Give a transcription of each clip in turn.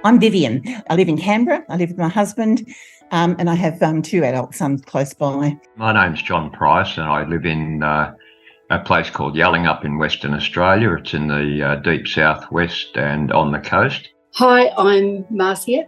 I'm Vivian. I live in Canberra. I live with my husband, and I have 2 adult sons close by. My name's John Price, and I live in a place called Yallingup in Western Australia. It's in the deep southwest and on the coast. Hi, I'm Marcia.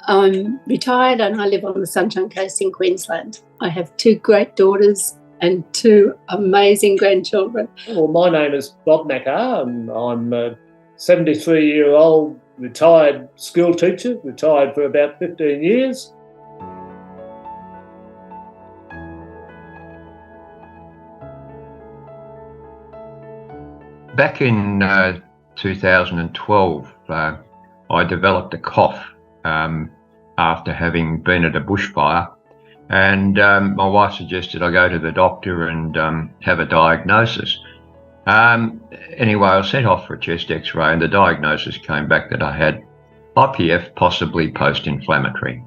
I'm retired and I live on the Sunshine Coast in Queensland. I have 2 great daughters and 2 amazing grandchildren. Well, my name is Bob Mackar, and I'm a 73-year-old retired school teacher, retired for about 15 years. Back in 2012, I developed a cough after having been at a bushfire, and my wife suggested I go to the doctor and have a diagnosis. Anyway, I was sent off for a chest x-ray, and the diagnosis came back that I had IPF, possibly post-inflammatory.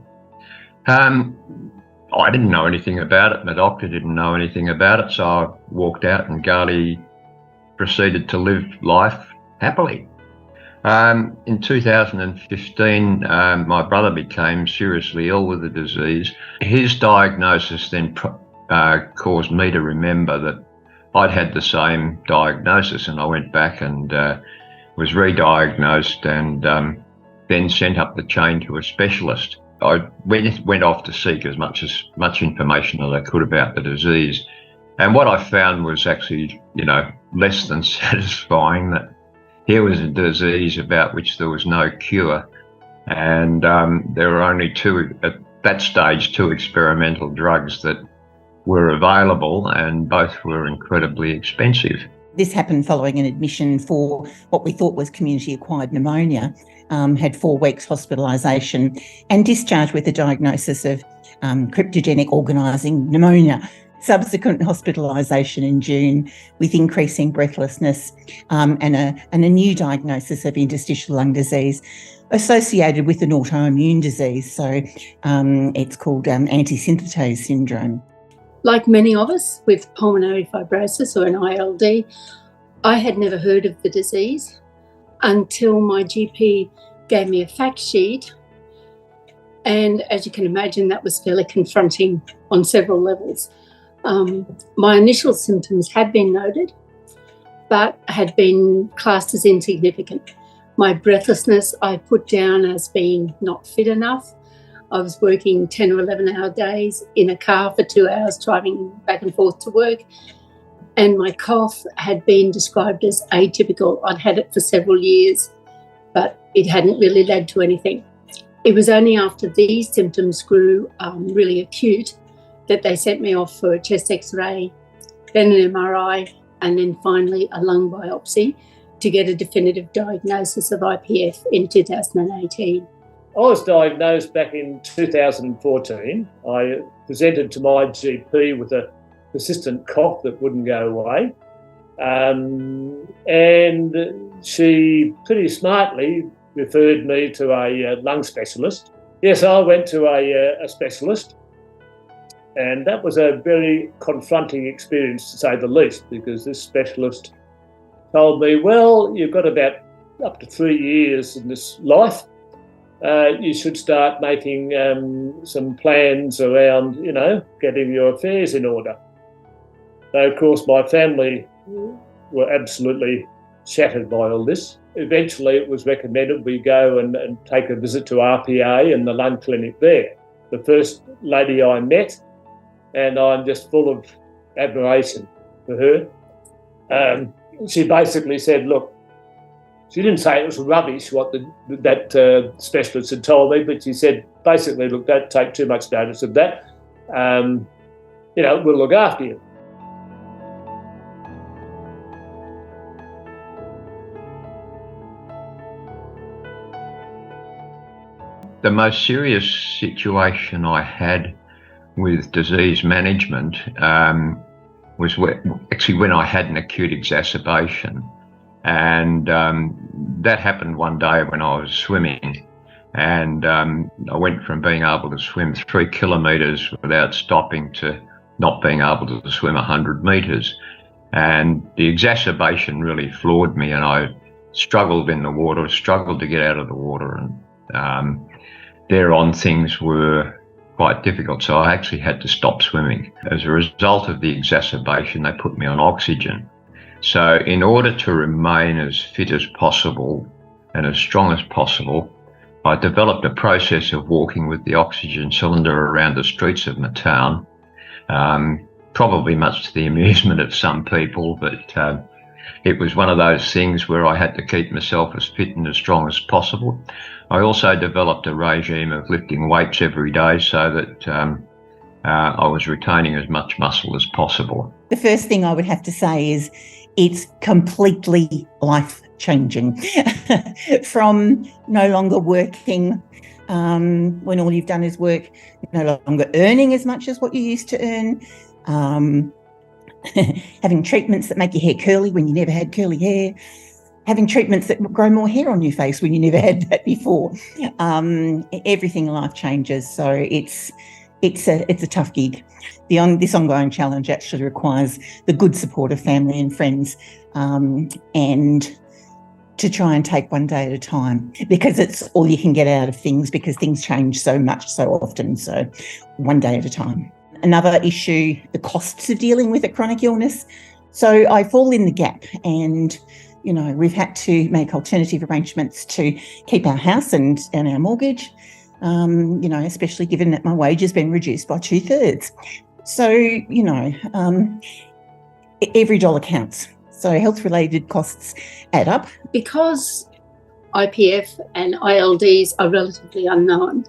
I didn't know anything about it. My doctor didn't know anything about it, so I walked out and gaily proceeded to live life happily. In 2015, my brother became seriously ill with the disease. His diagnosis then caused me to remember that I'd had the same diagnosis, and I went back and was re-diagnosed and then sent up the chain to a specialist. I went off to seek as much information as I could about the disease, and what I found was actually, less than satisfying. That here was a disease about which there was no cure, and there were only 2 at that stage, 2 experimental drugs that were available, and both were incredibly expensive. This happened following an admission for what we thought was community-acquired pneumonia, had 4 weeks hospitalisation and discharged with a diagnosis of cryptogenic organising pneumonia. Subsequent hospitalisation in June with increasing breathlessness and a new diagnosis of interstitial lung disease associated with an autoimmune disease. So it's called antisynthetase syndrome. Like many of us with pulmonary fibrosis or an ILD, I had never heard of the disease until my GP gave me a fact sheet. And as you can imagine, that was fairly confronting on several levels. My initial symptoms had been noted, but had been classed as insignificant. My breathlessness I put down as being not fit enough. I was working 10 or 11-hour days in a car for 2 hours, driving back and forth to work. And my cough had been described as atypical. I'd had it for several years, but it hadn't really led to anything. It was only after these symptoms grew really acute that they sent me off for a chest x-ray, then an MRI, and then finally a lung biopsy to get a definitive diagnosis of IPF in 2018. I was diagnosed back in 2014. I presented to my GP with a persistent cough that wouldn't go away. And she pretty smartly referred me to a lung specialist. Yes, I went to a specialist, and that was a very confronting experience, to say the least, because this specialist told me, well, you've got about up to 3 years in this life. You should start making some plans around, getting your affairs in order. So, of course, my family were absolutely shattered by all this. Eventually, it was recommended we go and take a visit to RPA and the lung clinic there. The first lady I met, and I'm just full of admiration for her. She basically said, look, she didn't say it was rubbish what that specialist had told me, but she said, basically, look, don't take too much notice of that. We'll look after you. The most serious situation I had with disease management was when I had an acute exacerbation. And that happened one day when I was swimming, and I went from being able to swim 3 kilometres without stopping to not being able to swim 100 metres. And the exacerbation really floored me, and I struggled in the water, struggled to get out of the water, and thereon things were quite difficult. So I actually had to stop swimming. As a result of the exacerbation, they put me on oxygen. So in order to remain as fit as possible and as strong as possible, I developed a process of walking with the oxygen cylinder around the streets of my town, probably much to the amusement of some people, but it was one of those things where I had to keep myself as fit and as strong as possible. I also developed a regime of lifting weights every day so that I was retaining as much muscle as possible. The first thing I would have to say is it's completely life-changing. From no longer working when all you've done is work, no longer earning as much as what you used to earn, having treatments that make your hair curly when you never had curly hair, having treatments that grow more hair on your face when you never had that before. Everything in life changes, so it's a tough gig. This ongoing challenge actually requires the good support of family and friends, and to try and take one day at a time, because it's all you can get out of things, because things change so much so often. So one day at a time. Another issue, the costs of dealing with a chronic illness. So I fall in the gap, and we've had to make alternative arrangements to keep our house and our mortgage, especially given that my wage has been reduced by 2/3. So, every dollar counts. So health-related costs add up. Because IPF and ILDs are relatively unknown,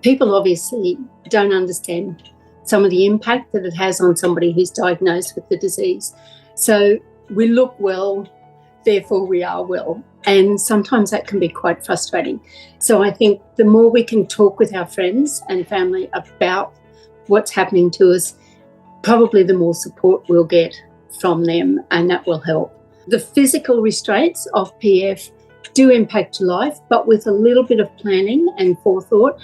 people obviously don't understand some of the impact that it has on somebody who's diagnosed with the disease. So we look well, therefore we are well. And sometimes that can be quite frustrating. So I think the more we can talk with our friends and family about what's happening to us, probably the more support we'll get from them, and that will help. The physical restraints of PF do impact life, but with a little bit of planning and forethought,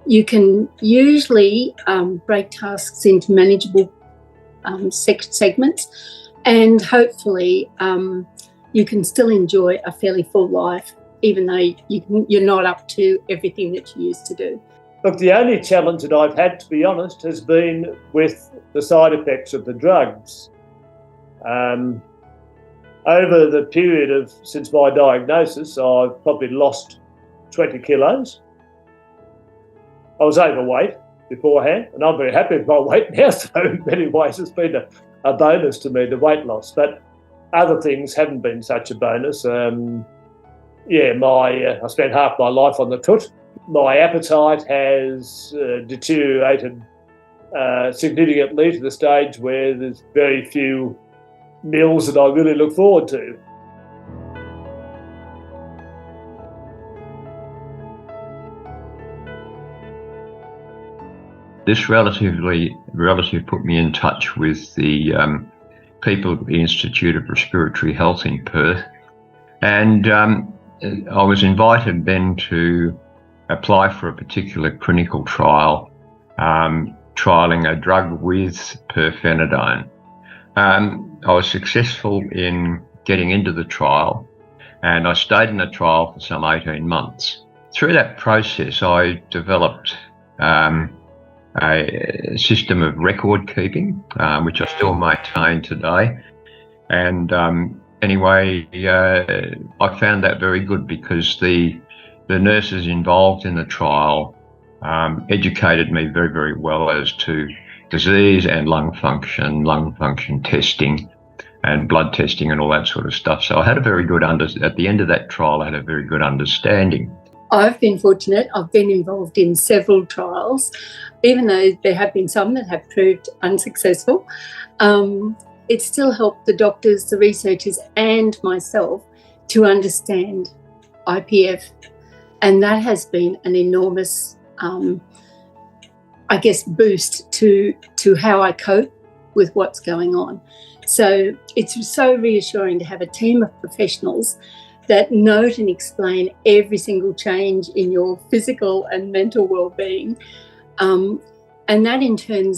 you can usually break tasks into manageable segments, and hopefully you can still enjoy a fairly full life, even though you're not up to everything that you used to do. Look, the only challenge that I've had, to be honest, has been with the side effects of the drugs. Over the period since my diagnosis, I've probably lost 20 kilos. I was overweight beforehand, and I'm very happy with my weight now, so in many ways it's been a bonus to me, the weight loss. But other things haven't been such a bonus. I spent half my life on the toot. My appetite has deteriorated significantly to the stage where there's very few meals that I really look forward to. This relative put me in touch with the people at the Institute of Respiratory Health in Perth, and I was invited then to apply for a particular clinical trial, trialling a drug with pirfenidone. I was successful in getting into the trial, and I stayed in the trial for some 18 months. Through that process, I developed a system of record keeping, which I still maintain today. And anyway, I found that very good, because the nurses involved in the trial educated me very, very well as to disease and lung function testing and blood testing and all that sort of stuff. So I had a very good at the end of that trial, I had a very good understanding. I've been fortunate. I've been involved in several trials, even though there have been some that have proved unsuccessful. It still helped the doctors, the researchers, and myself to understand IPF. And that has been an enormous, boost to how I cope with what's going on. So it's so reassuring to have a team of professionals that note and explain every single change in your physical and mental well-being. And that in turn,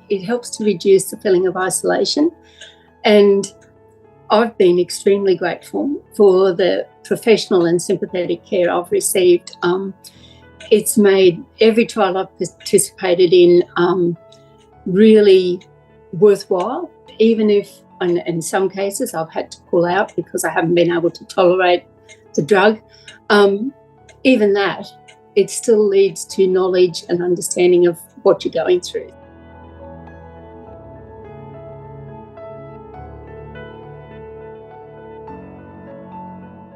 it helps to reduce the feeling of isolation. And I've been extremely grateful for the professional and sympathetic care I've received. It's made every trial I've participated in really worthwhile, even if in some cases I've had to pull out because I haven't been able to tolerate the drug. Even that, it still leads to knowledge and understanding of what you're going through.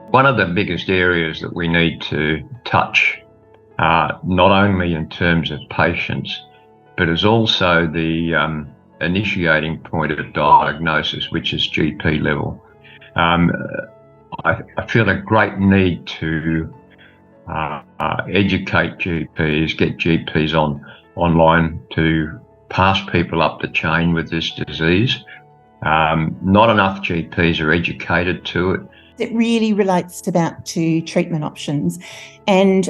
One of the biggest areas that we need to touch, not only in terms of patients, but is also the initiating point of diagnosis, which is GP level. I feel a great need to educate GPs, get GPs online to pass people up the chain with this disease. Not enough GPs are educated to it. It really relates to treatment options. And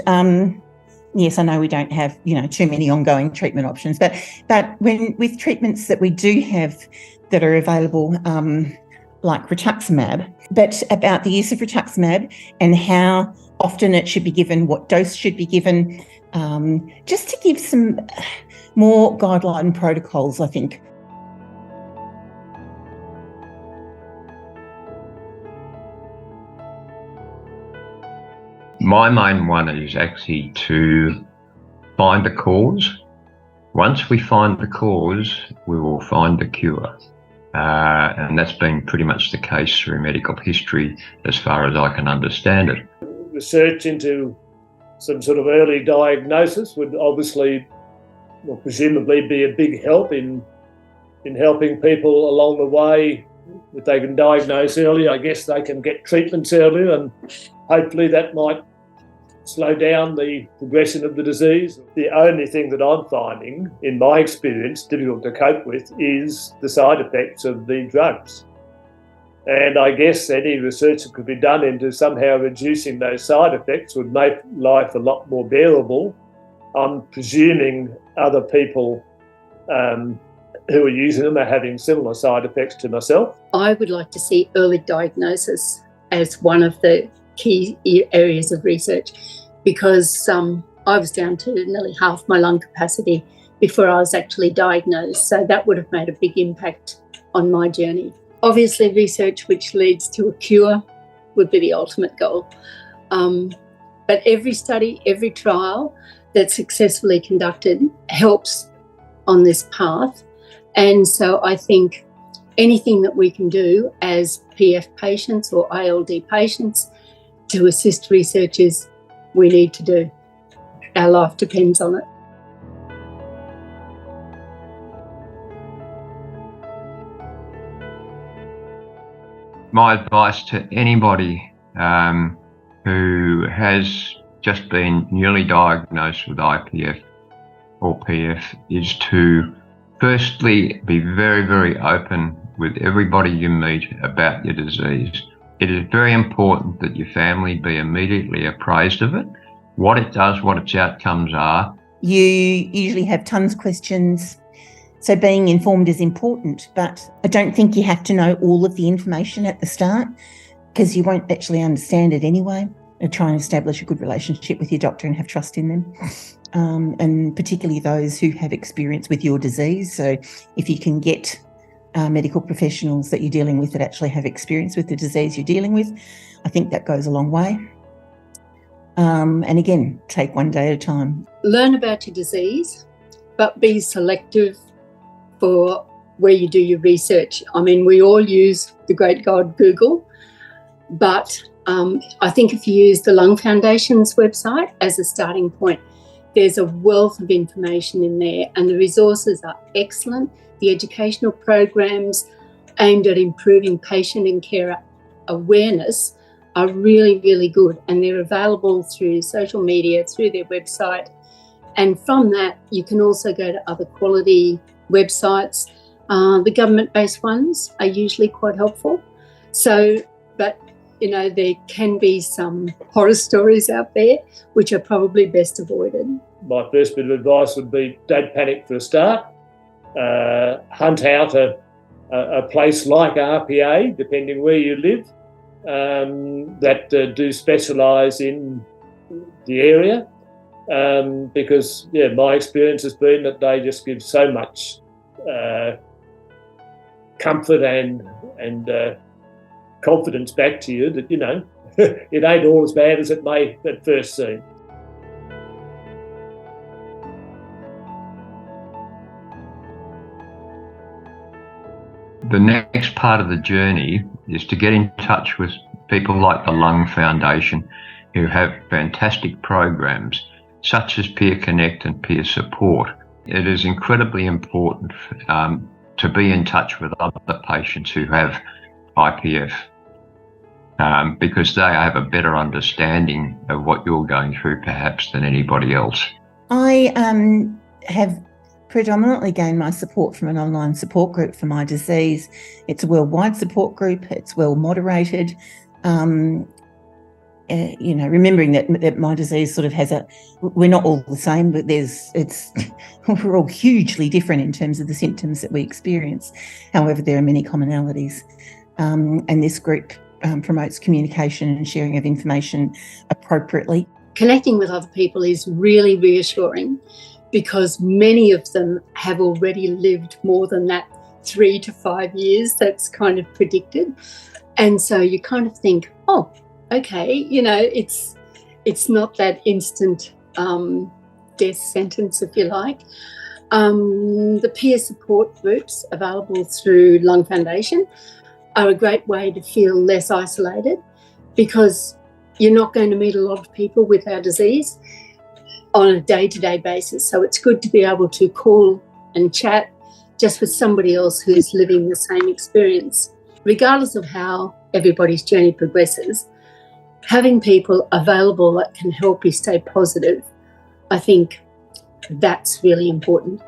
yes, I know we don't have, too many ongoing treatment options, but with treatments that we do have that are available, like rituximab, but about the use of rituximab and how often it should be given, what dose should be given, just to give some more guideline protocols, I think. My main one is actually to find the cause. Once we find the cause, we will find the cure. And that's been pretty much the case through medical history as far as I can understand it. Research into some sort of early diagnosis would obviously, or presumably, be a big help in helping people along the way. If they can diagnose early, I guess they can get treatments earlier, and hopefully that might slow down the progression of the disease. The only thing that I'm finding, in my experience, difficult to cope with is the side effects of the drugs. And I guess any research that could be done into somehow reducing those side effects would make life a lot more bearable. I'm presuming other people who are using them are having similar side effects to myself. I would like to see early diagnosis as one of the key areas of research, because I was down to nearly half my lung capacity before I was actually diagnosed. So that would have made a big impact on my journey. Obviously, research which leads to a cure would be the ultimate goal. But every study, every trial that's successfully conducted helps on this path. And so I think anything that we can do as PF patients or ILD patients to assist researchers, we need to do. Our life depends on it. My advice to anybody who has just been newly diagnosed with IPF or PF is to firstly be very, very open with everybody you meet about your disease. It is very important that your family be immediately appraised of it, what it does, what its outcomes are. You usually have tons of questions, so being informed is important, but I don't think you have to know all of the information at the start, because you won't actually understand it anyway. And try and establish a good relationship with your doctor and have trust in them, and particularly those who have experience with your disease. So if you can get medical professionals that you're dealing with that actually have experience with the disease you're dealing with, I think that goes a long way. And again, take one day at a time. Learn about your disease, but be selective for where you do your research. I mean, we all use the great God Google, but I think if you use the Lung Foundation's website as a starting point, there's a wealth of information in there, and the resources are excellent. The educational programs aimed at improving patient and carer awareness are really, really good, and they're available through social media, through their website. And from that, you can also go to other quality websites. The government-based ones are usually quite helpful. So, but there can be some horror stories out there, which are probably best avoided. My first bit of advice would be don't panic for a start. Hunt out a a place like RPA, depending where you live, that do specialise in the area, because my experience has been that they just give so much comfort and confidence back to you that it ain't all as bad as it may at first seem. The next part of the journey is to get in touch with people like the Lung Foundation, who have fantastic programs such as Peer Connect and Peer Support. It is incredibly important to be in touch with other patients who have IPF, because they have a better understanding of what you're going through perhaps than anybody else. I have predominantly gained my support from an online support group for my disease. It's a worldwide support group. It's well moderated. Remembering that my disease sort of has we're not all the same, but we're all hugely different in terms of the symptoms that we experience. However, there are many commonalities. And this group promotes communication and sharing of information appropriately. Connecting with other people is really reassuring, because many of them have already lived more than that 3 to 5 years that's kind of predicted. And so you kind of think, oh, okay, it's not that instant death sentence, if you like. The peer support groups available through Lung Foundation are a great way to feel less isolated, because you're not going to meet a lot of people with our disease on a day-to-day basis. So it's good to be able to call and chat just with somebody else who's living the same experience. Regardless of how everybody's journey progresses, having people available that can help you stay positive, I think that's really important.